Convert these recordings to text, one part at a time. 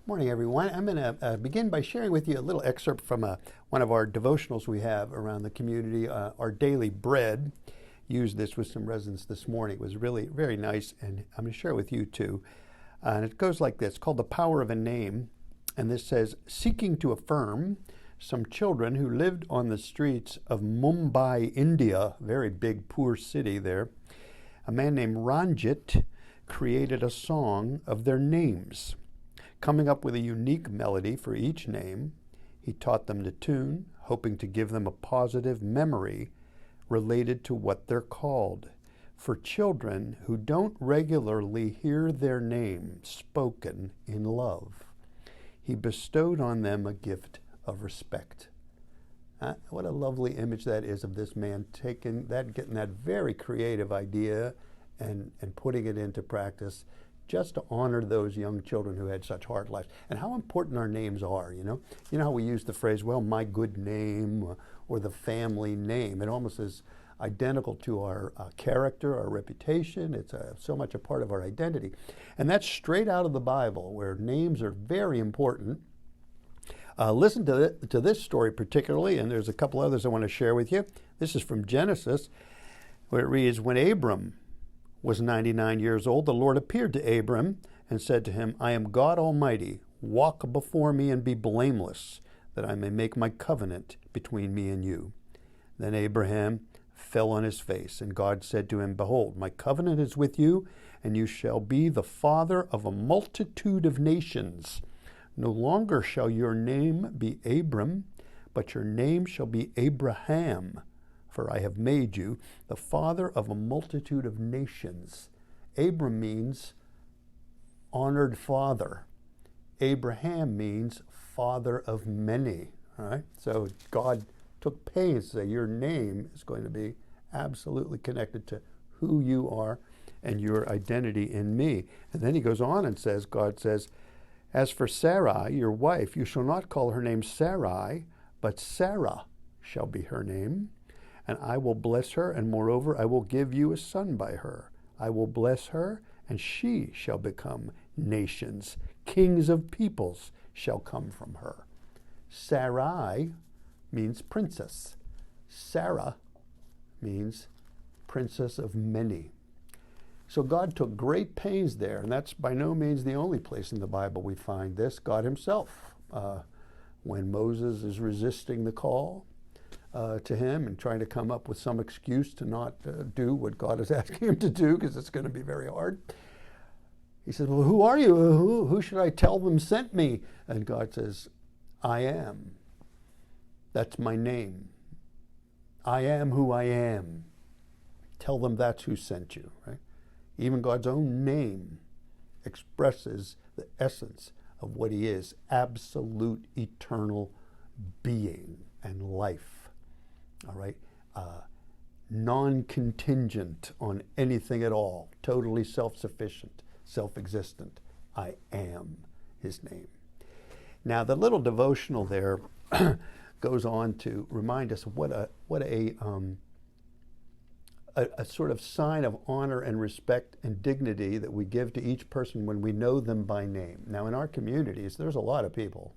Morning, everyone. I'm going to begin by sharing with you a little excerpt from one of our devotionals we have around the community, our daily bread. Used this with some residents this morning. It was really very nice, and I'm going to share it with you too. And it goes like this, called The Power of a Name. And this says, seeking to affirm some children who lived on the streets of Mumbai, India, very big, poor city there, a man named Ranjit created a song of their names. Coming up with a unique melody for each name, he taught them to tune, hoping to give them a positive memory related to what they're called. For children who don't regularly hear their name spoken in love, he bestowed on them a gift of respect. What a lovely image that is of this man taking that, getting that very creative idea and putting it into practice, just to honor those young children who had such hard lives. And how important our names are, you know? You know how we use the phrase, well, my good name, or the family name. It almost is identical to our character, our reputation. It's so much a part of our identity. And that's straight out of the Bible, where names are very important. Listen to this story particularly, and there's a couple others I want to share with you. This is from Genesis, where it reads, when Abram was 99 years old, the Lord appeared to Abram and said to him, I am God Almighty. Walk before me and be blameless, that I may make my covenant between me and you. Then Abraham fell on his face, and God said to him, behold, my covenant is with you, and you shall be the father of a multitude of nations. No longer shall your name be Abram, but your name shall be Abraham. For I have made you the father of a multitude of nations. Abram means honored father. Abraham means father of many. All right? So God took pains to say your name is going to be absolutely connected to who you are and your identity in me. And then he goes on and says, God says, as for Sarai, your wife, you shall not call her name Sarai, but Sarah shall be her name. And I will bless her, and moreover, I will give you a son by her. I will bless her, and she shall become nations. Kings of peoples shall come from her. Sarai means princess. Sarah means princess of many. So God took great pains there, and that's by no means the only place in the Bible we find this. God himself, when Moses is resisting the call, to him and trying to come up with some excuse to not do what God is asking him to do, because it's going to be very hard. He says, well, who are you? Who should I tell them sent me? And God says, I am. That's my name. I am who I am. Tell them that's who sent you, right? Even God's own name expresses the essence of what he is, absolute eternal being and life. All right, non-contingent on anything at all, totally self-sufficient, self-existent. I am his name. Now, the little devotional there goes on to remind us what a sort of sign of honor and respect and dignity that we give to each person when we know them by name. Now, in our communities, there's a lot of people.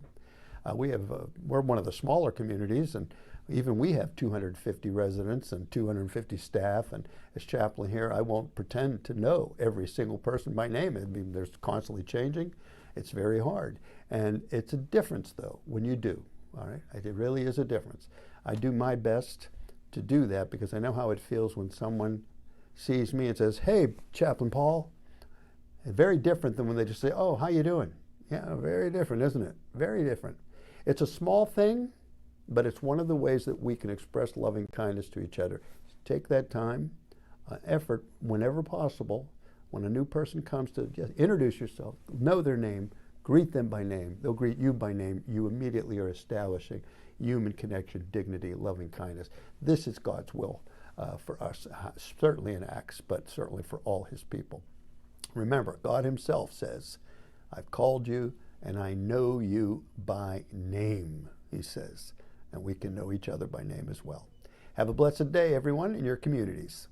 We're one of the smaller communities, and even we have 250 residents and 250 staff, and as chaplain here, I won't pretend to know every single person by name. I mean, there's constantly changing. It's very hard. And it's a difference, though, when you do. All right? It really is a difference. I do my best to do that because I know how it feels when someone sees me and says, hey, Chaplain Paul. It's very different than when they just say, oh, how you doing? Yeah, very different, isn't it? Very different. It's a small thing, but it's one of the ways that we can express loving kindness to each other. Take that time, effort, whenever possible, when a new person comes, to just introduce yourself, know their name, greet them by name. They'll greet you by name. You immediately are establishing human connection, dignity, loving kindness. This is God's will for us, certainly in Acts, but certainly for all his people. Remember, God himself says, I've called you and I know you by name, he says. And we can know each other by name as well. Have a blessed day, everyone, in your communities.